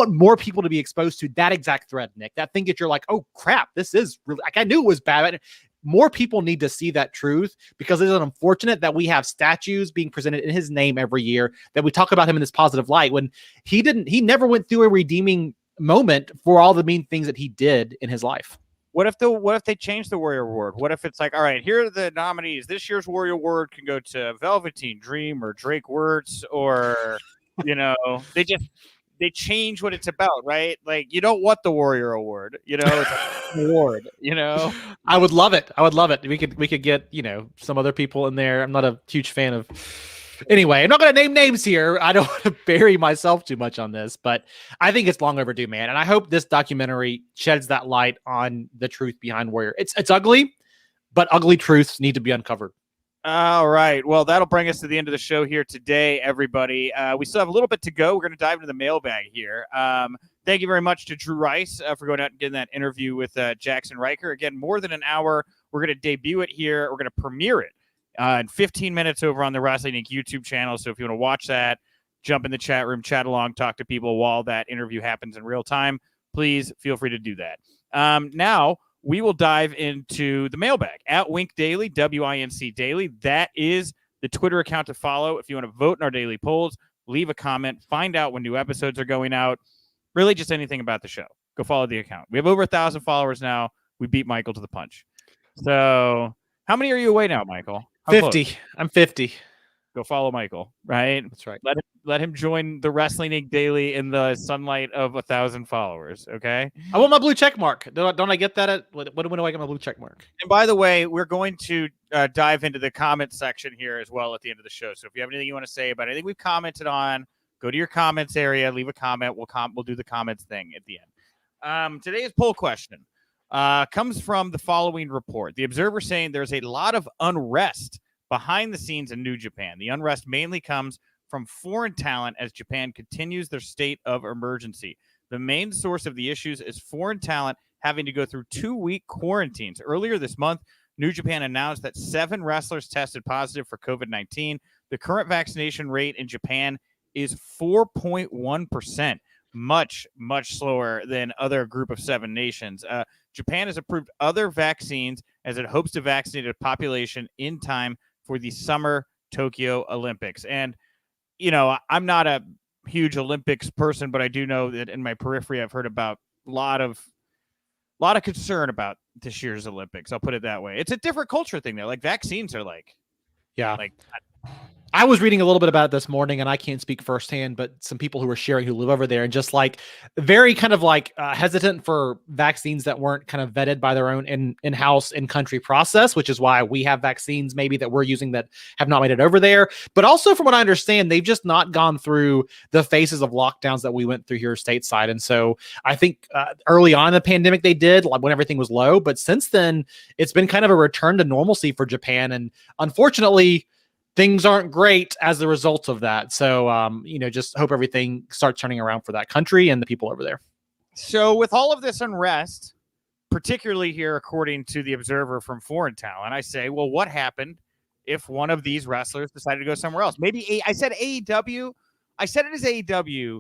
more people to be exposed to that exact thread, Nick. That thing that you're like, oh crap, this is really, like, I knew it was bad. More people need to see that truth, because it's unfortunate that we have statues being presented in his name every year, that we talk about him in this positive light when he never went through a redeeming moment for all the mean things that he did in his life. What if they change the Warrior Award? What if it's like, all right, here are the nominees. This year's Warrior Award can go to Velveteen Dream or Drake Wirtz, or they change what it's about, right? Like, you don't want the Warrior Award, it's an award, I would love it. We could get, some other people in there. I'm not a huge fan of. Anyway, I'm not going to name names here. I don't want to bury myself too much on this, but I think it's long overdue, man. And I hope this documentary sheds that light on the truth behind Warrior. It's ugly, but ugly truths need to be uncovered. All right. Well, that'll bring us to the end of the show here today, everybody. We still have a little bit to go. We're going to dive into the mailbag here. Thank you very much to Drew Rice for going out and getting that interview with Jackson Riker. Again, more than an hour. We're going to debut it here. We're going to premiere it in 15 minutes over on the Wrestling Inc. YouTube channel. So if you want to watch that, jump in the chat room, chat along, talk to people while that interview happens in real time, please feel free to do that. Now we will dive into the mailbag at WInc Daily, WINC Daily. That is the Twitter account to follow if you want to vote in our daily polls, leave a comment, find out when new episodes are going out, really just anything about the show. Go follow the account. We have over 1,000 followers now. We beat Michael to the punch. So how many are you away now, Michael? How 50. close? I'm 50. Go follow Michael, right? That's right. Let him join the Wrestling Inc. Daily in the sunlight of 1,000 followers, okay? I want my blue check mark. Don't I get that? When do I get my blue check mark? And by the way, we're going to dive into the comment section here as well at the end of the show. So if you have anything you want to say about anything we've commented on, go to your comments area, leave a comment. We'll do the comments thing at the end. Today's poll question comes from the following report. The Observer saying there's a lot of unrest behind the scenes in New Japan. The unrest mainly comes from foreign talent as Japan continues their state of emergency. The main source of the issues is foreign talent having to go through 2-week quarantines. Earlier this month, New Japan announced that 7 wrestlers tested positive for COVID-19. The current vaccination rate in Japan is 4.1%, much, much slower than other group of 7 nations. Japan has approved other vaccines as it hopes to vaccinate a population in time for the summer Tokyo Olympics. And, you know, I'm not a huge Olympics person, but I do know that in my periphery, I've heard about a lot of concern about this year's Olympics. I'll put it that way. It's a different culture thing there. Like vaccines are like, I was reading a little bit about it this morning, and I can't speak firsthand, but some people who were sharing who live over there and just like very kind of like hesitant for vaccines that weren't kind of vetted by their own in-house in-country process, which is why we have vaccines maybe that we're using that have not made it over there. But also from what I understand, they've just not gone through the phases of lockdowns that we went through here stateside. And so I think early on in the pandemic they did, like when everything was low, but since then it's been kind of a return to normalcy for Japan. And unfortunately, things aren't great as a result of that. So, just hope everything starts turning around for that country and the people over there. So with all of this unrest, particularly here, according to the Observer from foreign talent, I say, well, what happened if one of these wrestlers decided to go somewhere else? Maybe I said AEW. I said it as AEW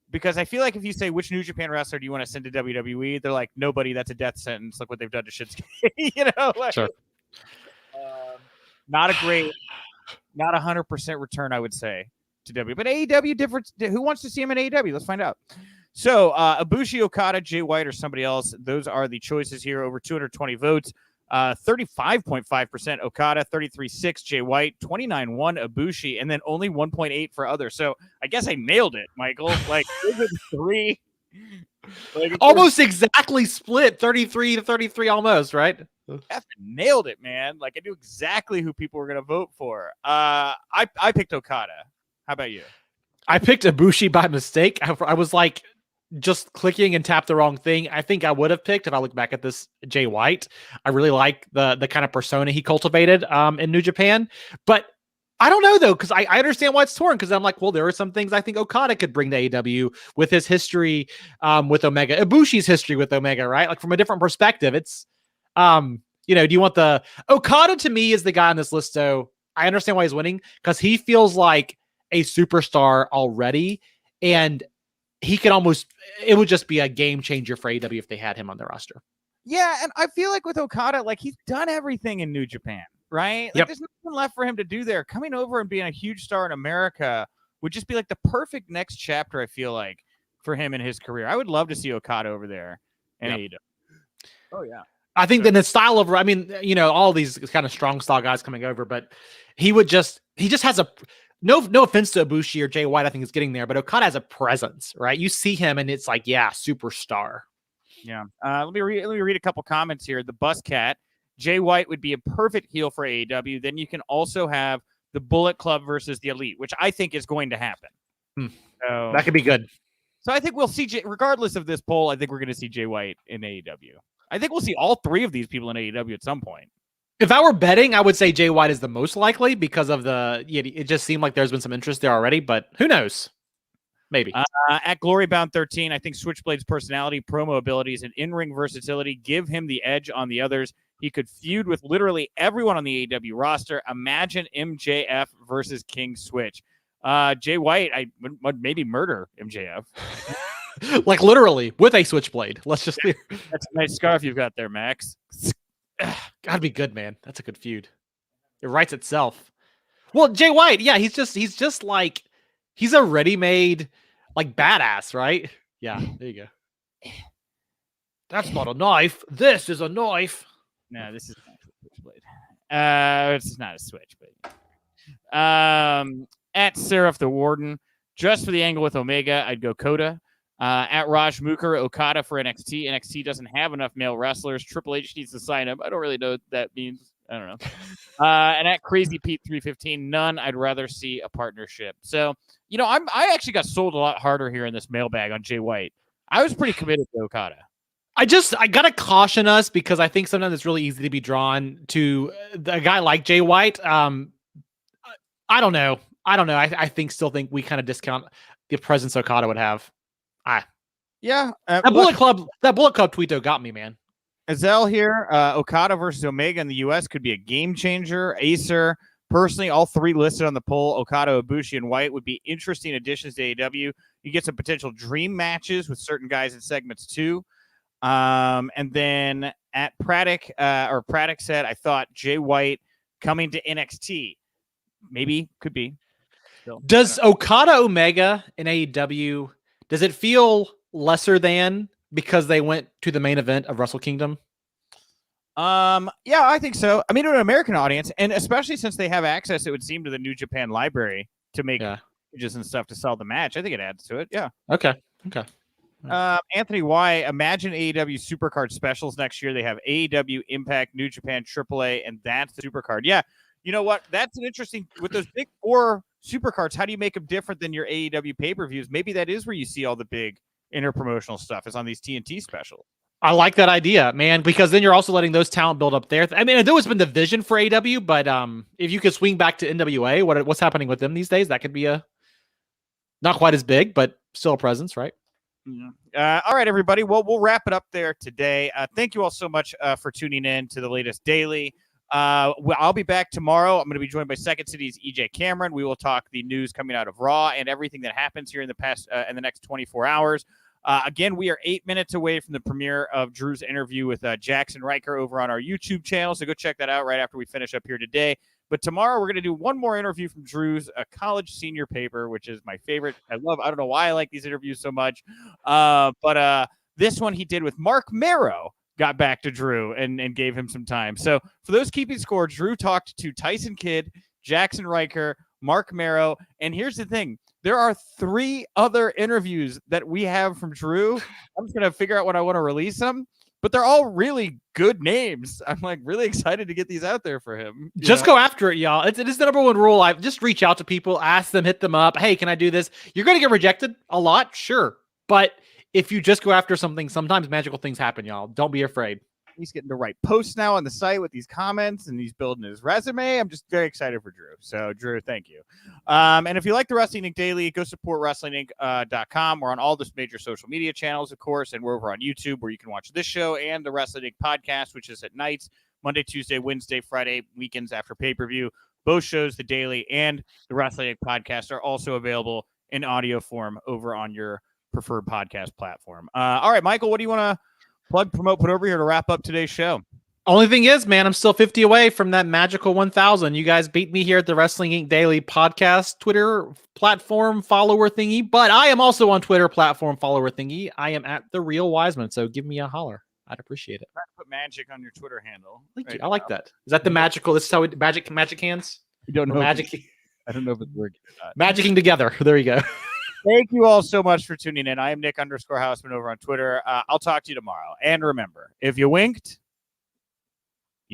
because I feel like if you say which New Japan wrestler do you want to send to WWE, they're like, nobody, that's a death sentence. Look what they've done to Shinsuke. Like, sure. Not a great... Not 100% return, I would say, to W. But AEW different. Who wants to see him in AEW? Let's find out. So Ibushi, Okada, Jay White, or somebody else. Those are the choices here. Over 220 votes. 35.5% Okada, 33.6% Jay White, 29.1% Ibushi, and then only 1.8% for others. So I guess I nailed it, Michael. Like three. Like, almost exactly split, 33 to 33 almost, right? Nailed it, man. Like I knew exactly who people were going to vote for. I picked Okada. How about you? I picked Ibushi by mistake. I was like just clicking and tapped the wrong thing. I think I would have picked, if I look back at this, Jay White. I really like the kind of persona he cultivated in New Japan. But I don't know, though, because I understand why it's torn, because I'm like, well, there are some things I think Okada could bring to AEW with his history with Omega, Ibushi's history with Omega, right? Like from a different perspective, it's, do you want the Okada? To me is the guy on this list, though. I understand why he's winning, because he feels like a superstar already, and he could it would just be a game changer for AEW if they had him on their roster. Yeah, and I feel like with Okada, like he's done everything in New Japan. Right? Like, yep. There's nothing left for him to do there. Coming over and being a huge star in America would just be like the perfect next chapter, I feel like, for him in his career. I would love to see Okada over there in AEW. Oh, yeah. I think that the style of, all these kind of strong style guys coming over, but he just has no offense to Ibushi or Jay White, I think is getting there, but Okada has a presence, right? You see him and it's like, yeah, superstar. Yeah. Let me read a couple comments here. The Bus Cat. Jay White would be a perfect heel for AEW. Then you can also have the Bullet Club versus the Elite, which I think is going to happen. So, that could be good. So I think we'll see, regardless of this poll, I think we're going to see Jay White in AEW. I think we'll see all three of these people in AEW at some point. If I were betting, I would say Jay White is the most likely because of it just seemed like there's been some interest there already, but who knows? Maybe. At Glorybound 13, I think Switchblade's personality, promo abilities, and in-ring versatility give him the edge on the others. He could feud with literally everyone on the AEW roster. Imagine MJF versus King Switch. Jay White, I would maybe murder MJF. Like literally with a switchblade. Let's just clear. That's a nice scarf you've got there, Max. Gotta be good, man. That's a good feud. It writes itself. Well, Jay White, yeah, he's just like he's a ready-made like badass, right? Yeah, there you go. That's not a knife. This is a knife. No, this is not a switchblade. It's not a switch, but at Seraph the Warden, just for the angle with Omega, I'd go Coda. At Raj Mukher, Okada for NXT. NXT doesn't have enough male wrestlers. Triple H needs to sign him. I don't really know what that means. I don't know. And at Crazy Pete 315, none. I'd rather see a partnership. So, I actually got sold a lot harder here in this mailbag on Jay White. I was pretty committed to Okada. I gotta caution us because I think sometimes it's really easy to be drawn to a guy like Jay White. I don't know. I still think we kind of discount the presence Okada would have. Yeah. That Bullet Club tweet though got me, man. Azel here. Okada versus Omega in the U.S. could be a game changer. Acer, personally, all three listed on the poll, Okada, Ibushi, and White, would be interesting additions to AEW. You get some potential dream matches with certain guys in segments too. And then at Praddock said, I thought Jay White coming to NXT. Maybe, could be. Still, does Okada Omega in AEW, does it feel lesser than because they went to the main event of Wrestle Kingdom? Yeah, I think so. I mean, to an American audience, and especially since they have access, it would seem, to the New Japan library to make images and stuff to sell the match. I think it adds to it. Yeah. Okay. Anthony Y, imagine AEW Supercard specials next year. They have AEW, Impact, New Japan, AAA, and that's the Supercard. Yeah. You know what? That's an interesting, with those big four Supercards, how do you make them different than your AEW pay-per-views? Maybe that is where you see all the big interpromotional stuff, is on these TNT specials. I like that idea, man, because then you're also letting those talent build up there. I mean, it's always been the vision for AEW, but if you could swing back to NWA, what's happening with them these days, that could be not quite as big, but still a presence, right? Yeah. All right, everybody. Well, we'll wrap it up there today. Thank you all so much for tuning in to the latest daily. I'll be back tomorrow. I'm going to be joined by Second City's EJ Cameron. We will talk the news coming out of Raw and everything that happens here in the next 24 hours. Again, we are 8 minutes away from the premiere of Drew's interview with Jackson Riker over on our YouTube channel. So go check that out right after we finish up here today. But tomorrow we're going to do one more interview from Drew's college senior paper, which is my favorite. I don't know why I like these interviews so much. But this one he did with Mark Marrow. Got back to Drew and gave him some time. So for those keeping score, Drew talked to Tyson Kidd, Jackson Riker, Mark Marrow. And here's the thing. There are 3 other interviews that we have from Drew. I'm just going to figure out when I want to release them. But they're all really good names. I'm like really excited to get these out there for him. Just go after it, y'all. It is the number one rule. I just reach out to people, ask them, hit them up. Hey, can I do this? You're going to get rejected a lot. Sure. But if you just go after something, sometimes magical things happen, y'all. Don't be afraid. He's getting to write posts now on the site with these comments, and he's building his resume. I'm just very excited for Drew. So, Drew, thank you. And if you like the Wrestling Inc. Daily, go support WrestlingInc.com. We're on all the major social media channels, of course, and we're over on YouTube where you can watch this show and the Wrestling Inc. podcast, which is at nights, Monday, Tuesday, Wednesday, Friday, weekends after pay-per-view. Both shows, the Daily and the Wrestling Inc. podcast, are also available in audio form over on your preferred podcast platform. All right, Michael, what do you want to plug, promote, put over here to wrap up today's show? Only thing is, man, I'm still 50 away from that magical 1,000. You guys beat me here at the Wrestling Inc. Daily podcast Twitter platform follower thingy, but I am also on Twitter platform follower thingy. I am at The Real Wiseman, so give me a holler. I'd appreciate it. Put magic on your Twitter handle. Thank you. I like that. Is that the magical? This is how magic hands? You don't know. Magic. I don't know if it's working or not. Magicking together. There you go. Thank you all so much for tuning in. I am Nick _Hausman over on Twitter. I'll talk to you tomorrow. And remember, if you winked,